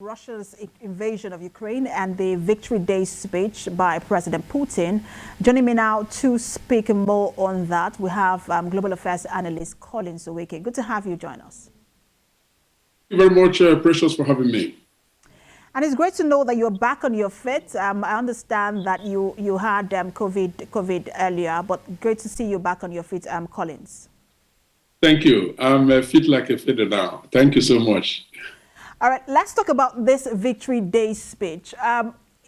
Russia's invasion of Ukraine and the Victory Day speech by President Putin. Joining me now to speak more on that, we have global affairs analyst Nweke. Good to have you join us. Thank you very much, Precious, for having me. And it's great to know that you're back on your feet. I understand that you had COVID earlier, but great to see you back on your feet, Collins. Thank you. I'm fit like a feather now. Thank you so much. All right, let's talk about this Victory Day speech.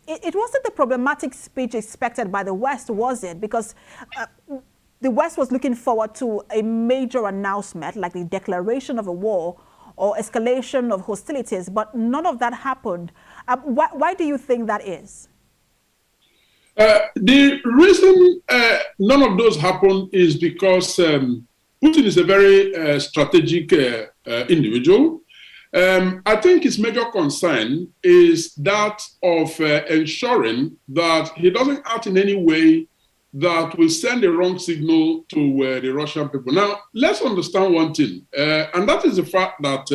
It wasn't the problematic speech expected by the West, was it? Because the West was looking forward to a major announcement, like the declaration of a war or escalation of hostilities, but none of that happened. Why do you think that is? The reason none of those happened is because Putin is a very strategic individual. I think his major concern is that of ensuring that he doesn't act in any way that will send the wrong signal to the Russian people. Now, let's understand one thing, and that is the fact that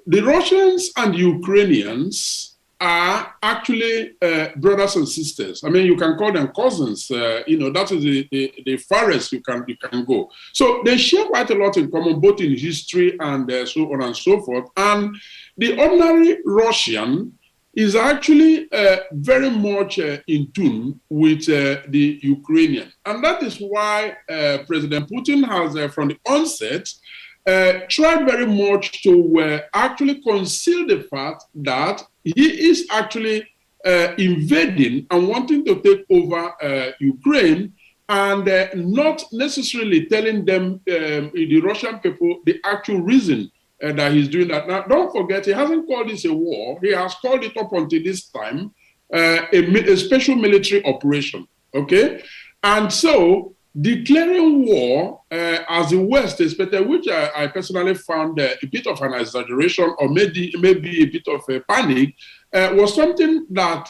the Russians and the Ukrainians are actually brothers and sisters. I mean, you can call them cousins. That is the farthest you can go. So they share quite a lot in common, both in history and so on and so forth. And the ordinary Russian is actually very much in tune with the Ukrainian. And that is why President Putin has, from the onset, tried very much to actually conceal the fact that he is actually invading and wanting to take over Ukraine, and not necessarily telling them, the Russian people, the actual reason that he's doing that. Now, don't forget, he hasn't called this a war. He has called it up until this time a special military operation, okay? And so declaring war as the West expected, which I personally found a bit of an exaggeration or maybe a bit of a panic, was something that,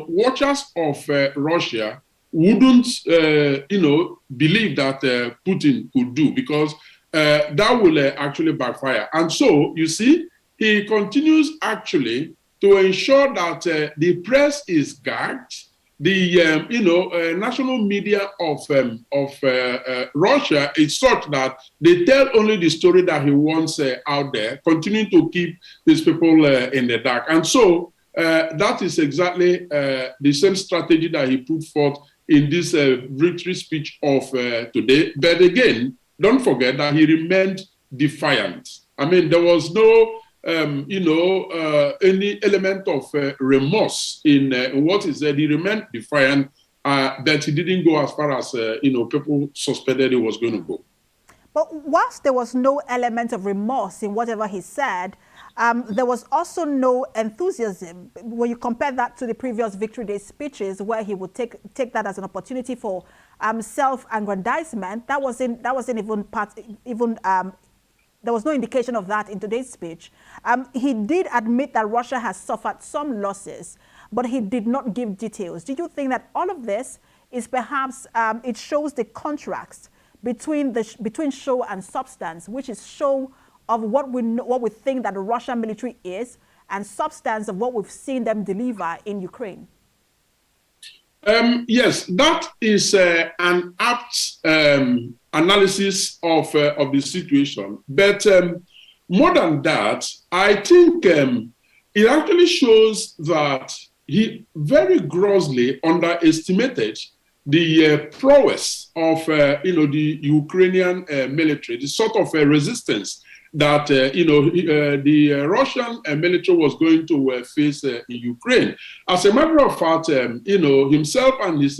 watchers of Russia wouldn't, believe that Putin could do, because that will actually backfire. And so, you see, he continues actually to ensure that the press is gagged. The national media of Russia is such that they tell only the story that he wants out there, continuing to keep these people in the dark. And so that is exactly the same strategy that he put forth in this victory speech of today. But again, don't forget that he remained defiant. I mean, there was no any element of remorse in what he said. He remained defiant, but he didn't go as far as, people suspected he was going to go. But whilst there was no element of remorse in whatever he said, there was also no enthusiasm. When you compare that to the previous Victory Day speeches, where he would take that as an opportunity for self-aggrandizement, that wasn't even there was no indication of that in today's speech. He did admit that Russia has suffered some losses, but he did not give details. Do you think that all of this is perhaps, it shows the contrast between show and substance, which is show of what we think that the Russian military is, and substance of what we've seen them deliver in Ukraine? Yes, that is an apt analysis of the situation. But more than that, I think it actually shows that he very grossly underestimated the prowess of the Ukrainian military, the sort of resistance that the Russian military was going to face in Ukraine. As a matter of fact, himself and his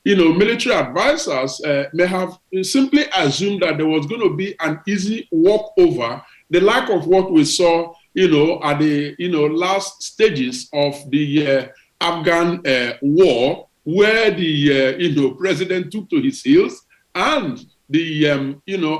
military advisors may have simply assumed that there was going to be an easy walkover, the like of what we saw, at the last stages of the Afghan war, where the president took to his heels, and the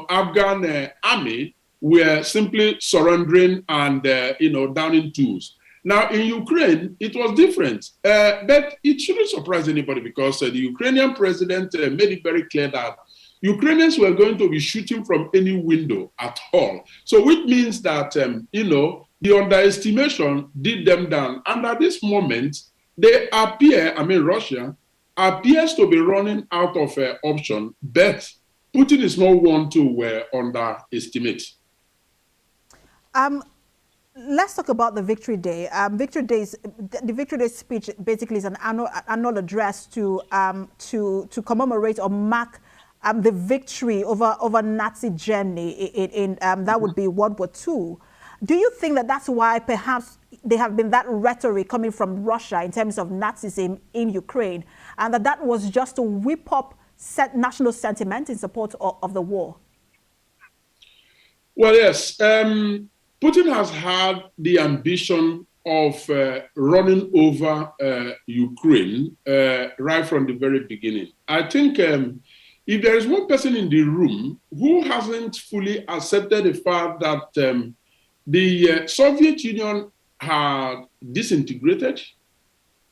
Afghan army were simply surrendering and down in tools. Now, in Ukraine, it was different, but it shouldn't surprise anybody, because the Ukrainian president made it very clear that Ukrainians were going to be shooting from any window at all. So which means that, the underestimation did them down. And at this moment, they appear, Russia appears to be running out of option, but Putin is not one to underestimate. Let's talk about the Victory Day. The Victory Day speech basically is an annual address to commemorate or mark the victory over Nazi Germany that would be World War II. Do you think that that's why perhaps there have been that rhetoric coming from Russia in terms of Nazism in Ukraine, and that was just to whip up national sentiment in support of the war? Well, yes. Putin has had the ambition of running over Ukraine right from the very beginning. I think if there is one person in the room who hasn't fully accepted the fact that the Soviet Union had disintegrated,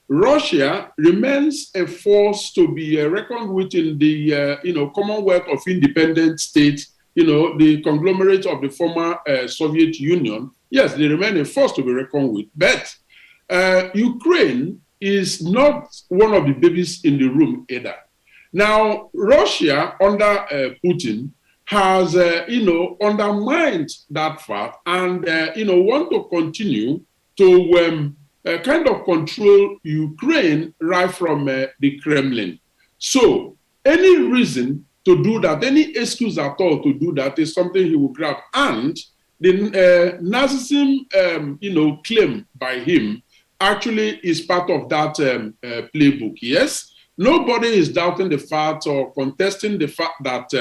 Russia remains a force to be reckoned with in the Commonwealth of Independent States, the conglomerate of the former Soviet Union. Yes, they remain a force to be reckoned with. But Ukraine is not one of the babies in the room either. Now, Russia under Putin has, undermined that fact and, want to continue to kind of control Ukraine right from the Kremlin. So any reason to do that, any excuse at all to do that is something he will grab. And the Nazism, claim by him actually is part of that playbook. Yes, nobody is doubting the fact or contesting the fact that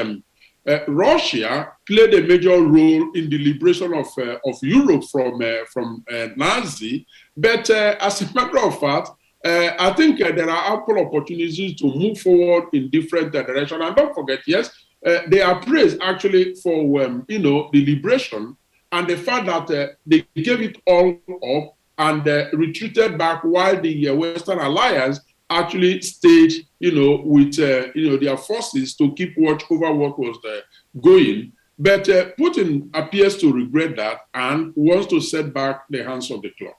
Russia played a major role in the liberation of Europe from Nazi. But as a matter of fact, I think there are ample opportunities to move forward in different directions. And don't forget, yes, they are praised actually for the liberation and the fact that they gave it all up and retreated back while the Western Alliance actually stayed, with their forces to keep watch over what was going. But Putin appears to regret that and wants to set back the hands of the clock.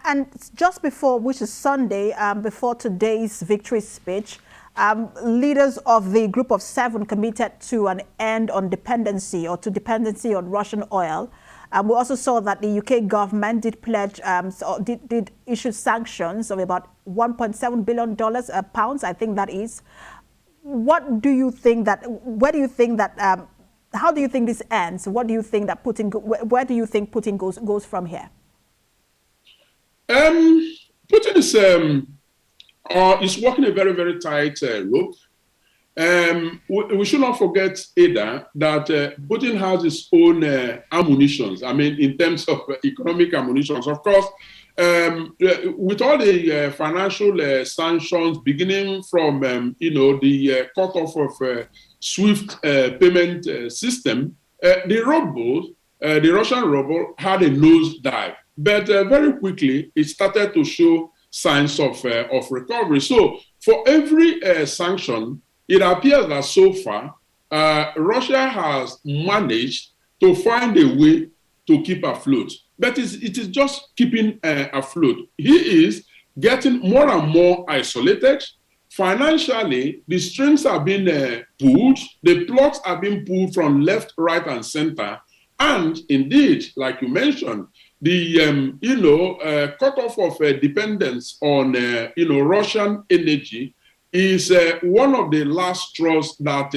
And just before, which is Sunday, before today's victory speech, leaders of the Group of Seven committed to an end on dependency or to dependency on Russian oil. We also saw that the UK government did pledge, did issue sanctions of about $1.7 billion pounds, I think that is. What do you think that, where do you think that, how do you think this ends? What do you think that Putin, where do you think Putin goes from here? Putin is walking a very, very tight rope. We should not forget either that Putin has his own ammunitions. I mean, in terms of economic ammunitions, of course, with all the financial sanctions, beginning from the cutoff of SWIFT payment system, the ruble, the Russian ruble, had a nosedive. But very quickly, it started to show signs of recovery. So for every sanction, it appears that so far, Russia has managed to find a way to keep afloat. But it is just keeping afloat. He is getting more and more isolated. Financially, the strings are being pulled. The plugs are being pulled from left, right, and center. And indeed, like you mentioned, the cutoff of dependence on Russian energy is one of the last straws that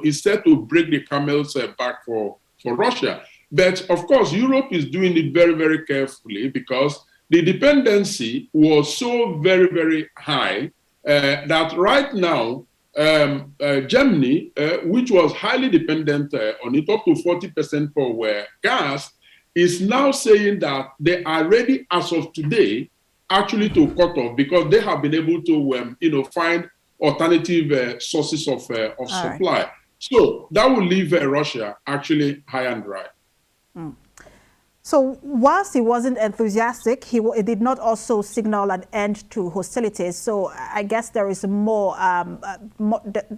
is set to break the camel's back for Russia. But of course, Europe is doing it very, very carefully because the dependency was so very, very high that right now Germany, which was highly dependent on it, up to 40% for gas, is now saying that they are ready as of today actually to cut off because they have been able to find alternative sources of supply. Right. So that will leave Russia actually high and dry. So whilst he wasn't enthusiastic, he did not also signal an end to hostilities. So I guess there is more,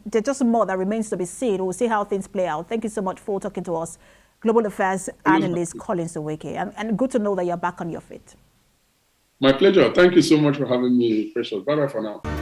there's just more that remains to be seen. We'll see how things play out. Thank you so much for talking to us global affairs analyst Collins Nweke. And good to know that you're back on your feet. My pleasure. Thank you so much for having me, Precious. Bye-bye for now.